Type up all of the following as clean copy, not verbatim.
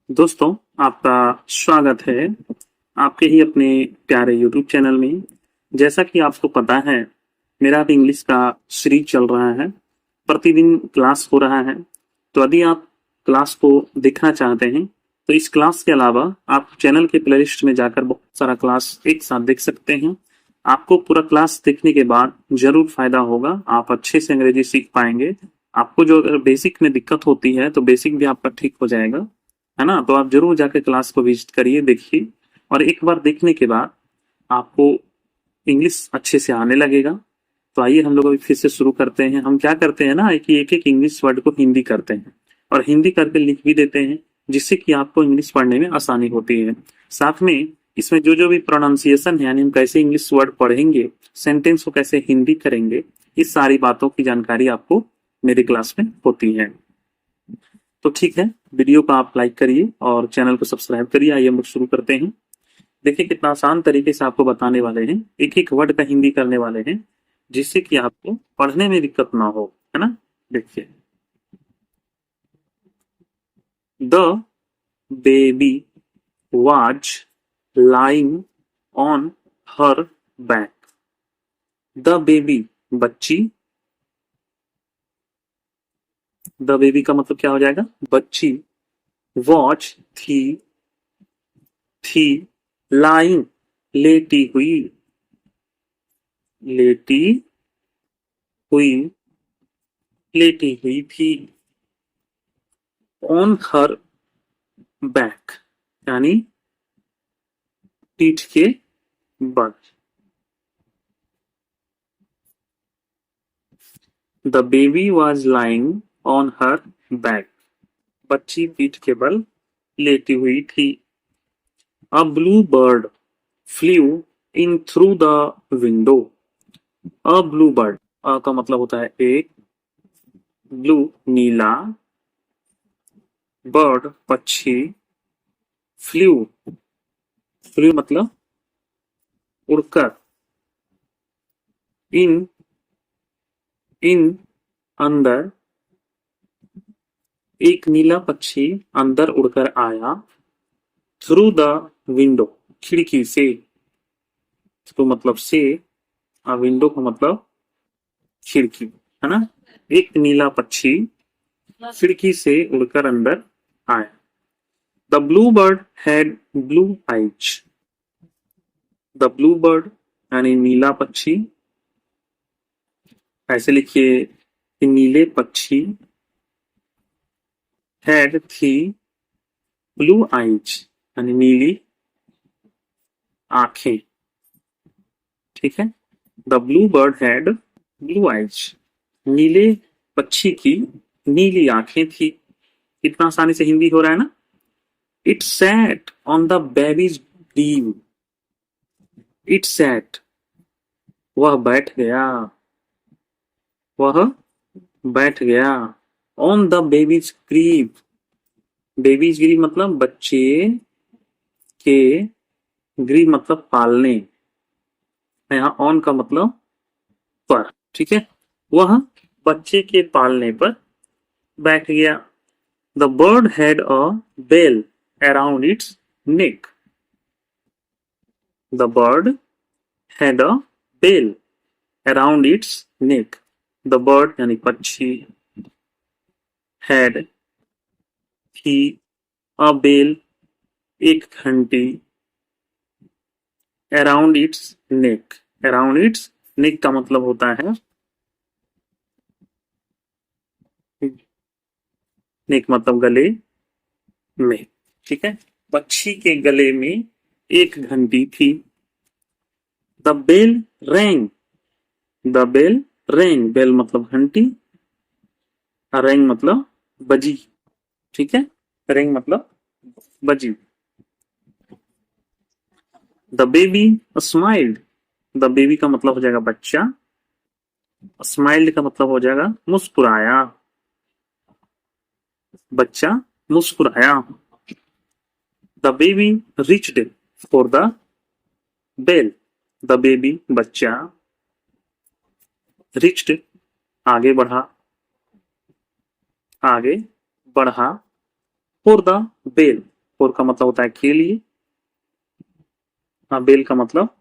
दोस्तों, आपका स्वागत है आपके ही अपने प्यारे YouTube चैनल में। जैसा कि आपको पता है, मेरा भी इंग्लिश का सीरीज चल रहा है। प्रतिदिन क्लास हो रहा है। तो यदि आप क्लास को देखना चाहते हैं तो इस क्लास के अलावा आप चैनल के प्लेलिस्ट में जाकर बहुत सारा क्लास एक साथ देख सकते हैं। आपको पूरा क्लास देखने के बाद जरूर फायदा होगा। आप अच्छे से अंग्रेजी सीख पाएंगे। आपको जो अगर बेसिक में दिक्कत होती है तो बेसिक भी आपका ठीक हो जाएगा, है ना। तो आप जरूर जाके क्लास को विजिट करिए, देखिए। और एक बार देखने के बाद आपको इंग्लिश अच्छे से आने लगेगा। तो आइए हम लोग अभी फिर से शुरू करते हैं। हम क्या करते हैं ना कि एक एक इंग्लिश वर्ड को हिंदी करते हैं और हिंदी करके लिख भी देते हैं, जिससे कि आपको इंग्लिश पढ़ने में आसानी होती है। साथ में इसमें जो जो भी प्रोनाउंसिएशन है, यानी हम कैसे इंग्लिश वर्ड पढ़ेंगे, सेंटेंस को कैसे हिंदी करेंगे, इस सारी बातों की जानकारी आपको मेरी क्लास में होती है। तो ठीक है, वीडियो को आप लाइक करिए और चैनल को सब्सक्राइब करिए। आइए हम लोग शुरू करते हैं। देखिए कितना आसान तरीके से आपको बताने वाले हैं, एक एक वर्ड का हिंदी करने वाले हैं, जिससे कि आपको पढ़ने में दिक्कत ना हो, है ना। देखिए, the baby was lying on her back. The baby बच्ची, द बेबी का मतलब क्या हो जाएगा, बच्ची। वॉच थी लाइंग लेटी हुई, लेटी हुई, लेटी हुई थी। ऑन हर बैक यानी पीठ के बल। The baby was lying on her back, बच्ची पीठ के बल लेटी हुई थी। A blue bird flew in through the window. A blue bird, a का मतलब होता है एक, ब्लू नीला, बर्ड पक्षी, फ्लू, फ्लू मतलब उड़कर, इन इन अंदर, एक नीला पक्षी अंदर उड़कर आया। थ्रू द विंडो, खिड़की से। थ्रू मतलब से, विंडो का मतलब खिड़की, है ना। एक नीला पक्षी खिड़की से उड़कर अंदर आया। The blue bird had blue eyes. The blue bird यानी नीला पक्षी, ऐसे लिखिए कि नीले पक्षी, हैड थी ब्लू आइज यानी नीली आंखें, ठीक है। The blue bird had blue eyes, नीले पक्षी की नीली आंखें थी। कितना आसानी से हिंदी हो रहा है ना। It sat on the baby's grieve. It sat, वह बैठ गया, वह बैठ गया। On the baby's grieve, baby's grieve मतलब बच्चे के, ग्रीव मतलब पालने, यहाँ ऑन का मतलब पर, ठीक है। वह बच्चे के पालने पर बैठ गया। The bird had a bell around its neck. The bird had a bell around its neck. The bird यानी पक्षी, हैड थी, अ बेल एक घंटी, around its neck, around its neck का मतलब होता है, नेक मतलब गले में, ठीक है। पक्षी के गले में एक घंटी थी। The bell rang, the bell rang, bell मतलब घंटी, रैंग मतलब बजी, ठीक है। रैंग मतलब बजी। The baby smiled, the baby का मतलब हो जाएगा बच्चा, स्माइल्ड का मतलब हो जाएगा मुस्कुराया, बच्चा मुस्कुराया। The baby reached for the bell, the baby बच्चा, रिच्ड आगे बढ़ा, आगे बढ़ा, फॉर द बेल फोर का मतलब होता है के लिए। हाँ, बेल का मतलब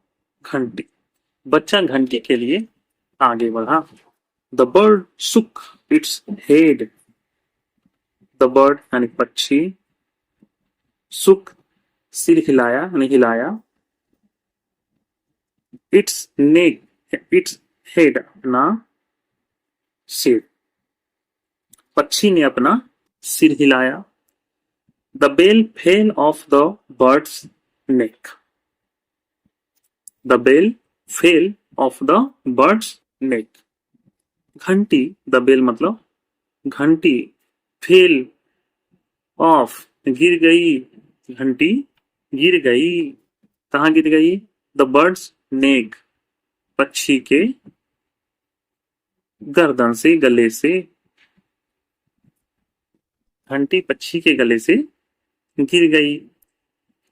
घंटी। बच्चा घंटी के लिए आगे बढ़ा। The bird shook its head. The bird यानी पक्षी, shook सिर हिलाया यानी हिलाया, इट्स नेक इट्स हेड अपना सिर, पक्षी ने अपना सिर हिलाया। The bell fell off the bird's neck. The bell fell off the bird's neck. घंटी, द बेल मतलब घंटी, फेल ऑफ गिर गई, घंटी गिर गई। कहाँ गिर गई? द बर्ड्स नेक पक्षी के गर्दन से, गले से। घंटी पक्षी के गले से गिर गई।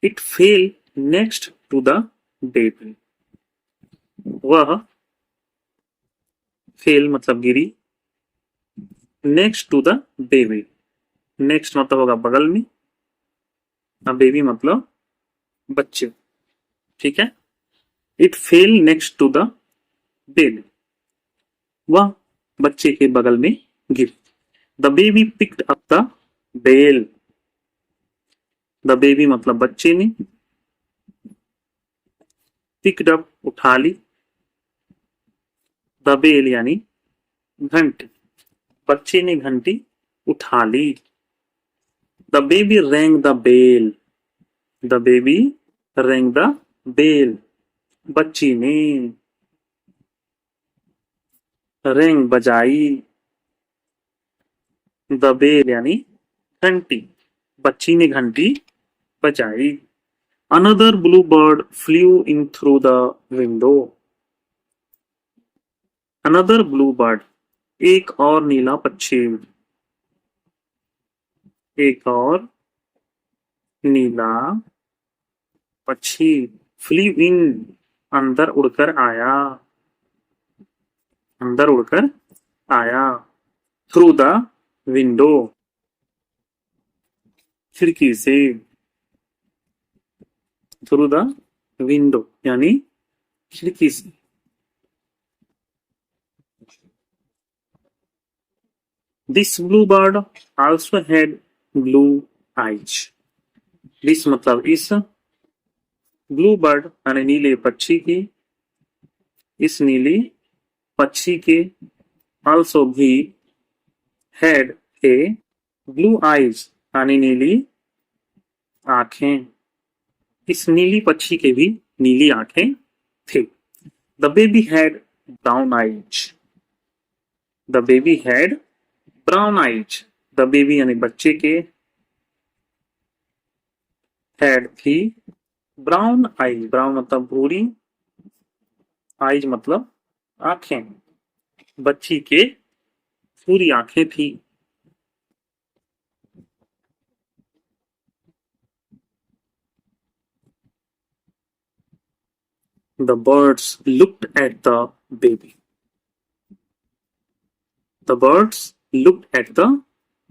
It fell next to the baby. वह, फेल मतलब गिरी, next to the baby, next मतलब होगा बगल में, बेबी मतलब बच्चे। ठीक है, it fell next to the baby, वह बच्चे के बगल में गिरी। The baby picked up the bell. The baby मतलब बच्चे ने, पिक्ड अप उठा ली, द बेल यानी घंटी, बच्चे ने घंटी उठा ली। The baby rang the bell. The baby rang the bell, बच्ची ने रैंग बजाई, द बेल यानी घंटी, बच्ची ने घंटी बजाई। Another blue bird flew in through the window. Another blue bird, एक और नीला पक्षी, एक और नीला पक्षी, फ्लू इन अंदर उड़कर आया, अंदर उड़कर आया। थ्रू द विंडो खिड़की से, थ्रू द विंडो यानी खिड़की से। This blue bird also had blue eyes. This मतलब इस, ब्लू बर्ड यानी नीले पक्षी की, इस नीली पक्षी के, आल्सो भी, हैड ए ब्लू आईज यानी नीली आंखें, इस नीली पक्षी के भी नीली आंखें थे। The baby had brown eyes. The baby had brown eyes, the baby यानी बच्चे के, हैड थी, ब्राउन आईज, ब्राउन मतलब भूरी, आईज मतलब आंखें, बच्ची के पूरी आंखें थी। The birds looked at the baby. The birds looked at the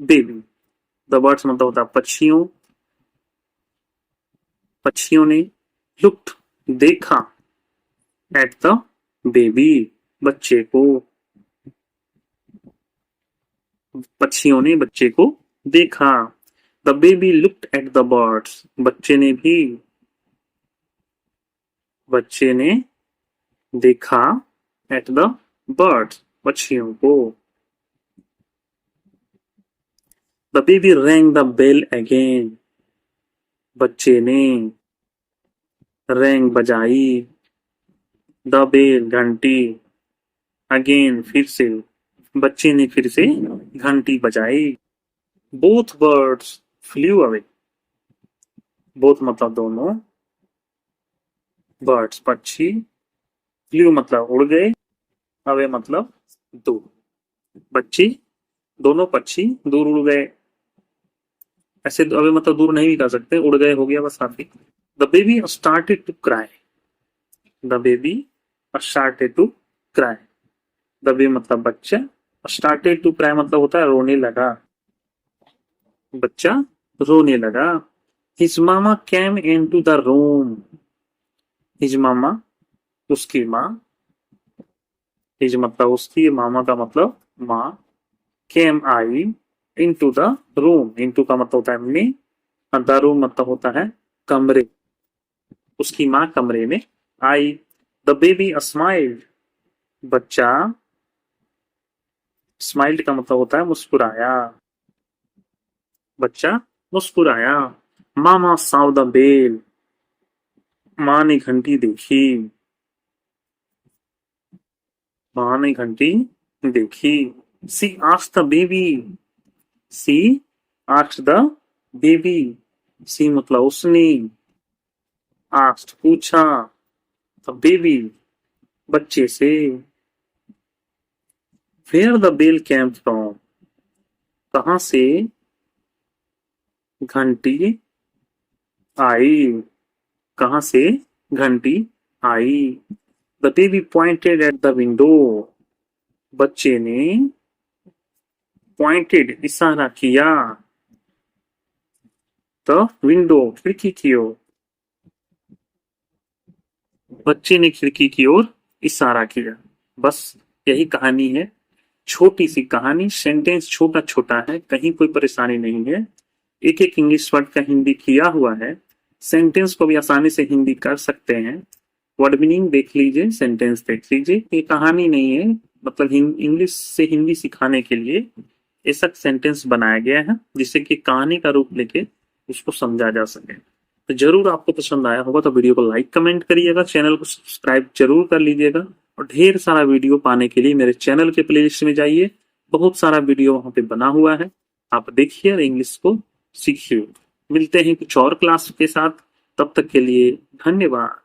baby. The birds मतलब होता है पक्षियों, पक्षियों ने, looked देखा, at the baby बच्चे को, पक्षियों ने बच्चे को देखा। The baby looked at the birds. बच्चे ने भी, बच्चे ने देखा, at the birds पक्षियों को। The baby rang the bell again. बच्चे ने rang बजाई, the bell घंटी, again फिर से, बच्चे ने फिर से घंटी बजाई। Both birds flew away. Both मतलब दोनों, birds पक्षी, flew मतलब उड़ गए, away मतलब दूर, बच्ची दोनों पक्षी दूर उड़ गए। ऐसे अवे मतलब दूर नहीं भी कर सकते, उड़ गए हो गया बस काफी। The baby started to cry. The baby started to cry, the baby मतलब बच्चा, स्टार्टेड टू क्राई मतलब होता है रोने लगा, बच्चा रोने लगा। His mama came into the room. His mama, उसकी माँ, his मतलब उसकी, मामा का मतलब माँ, came I, into the room, into का मतलब होता है में, और the room मतलब होता है कमरे, उसकी माँ कमरे में आई। The baby smiled, बच्चा, स्माइल्ड का मतलब होता है मुस्कुराया, बच्चा मुस्कुराया। मामा saw the bell, माँ ने घंटी देखी, माँ ने घंटी देखी। She asked the baby, she asked the baby, she मतलब उसने, asked पूछा, the baby बच्चे से। Where the bell came from, कहाँ से घंटी आई, कहाँ से घंटी आई। The baby pointed at the window, बच्चे ने pointed इशारा किया, the window खिड़की की ओर, बच्चे ने खिड़की की ओर इशारा किया। बस यही कहानी है, छोटी सी कहानी, सेंटेंस छोटा छोटा है, कहीं कोई परेशानी नहीं है। एक एक इंग्लिश वर्ड का हिंदी किया हुआ है, सेंटेंस को भी आसानी से हिंदी कर सकते हैं। वर्ड मीनिंग देख लीजिए, सेंटेंस देख लीजिए, ये कहानी नहीं है, मतलब इंग्लिश से हिंदी सिखाने के लिए ऐसा सेंटेंस बनाया गया है जिससे कि कहानी का रूप लेके उसको समझा जा सके। तो जरूर आपको पसंद आया होगा तो वीडियो को लाइक कमेंट करिएगा, चैनल को सब्सक्राइब जरूर कर लीजिएगा, और ढेर सारा वीडियो पाने के लिए मेरे चैनल के प्लेलिस्ट में जाइए, बहुत सारा वीडियो वहां पे बना हुआ है, आप देखिए और इंग्लिश को सीखिए। मिलते हैं कुछ और क्लास के साथ, तब तक के लिए धन्यवाद।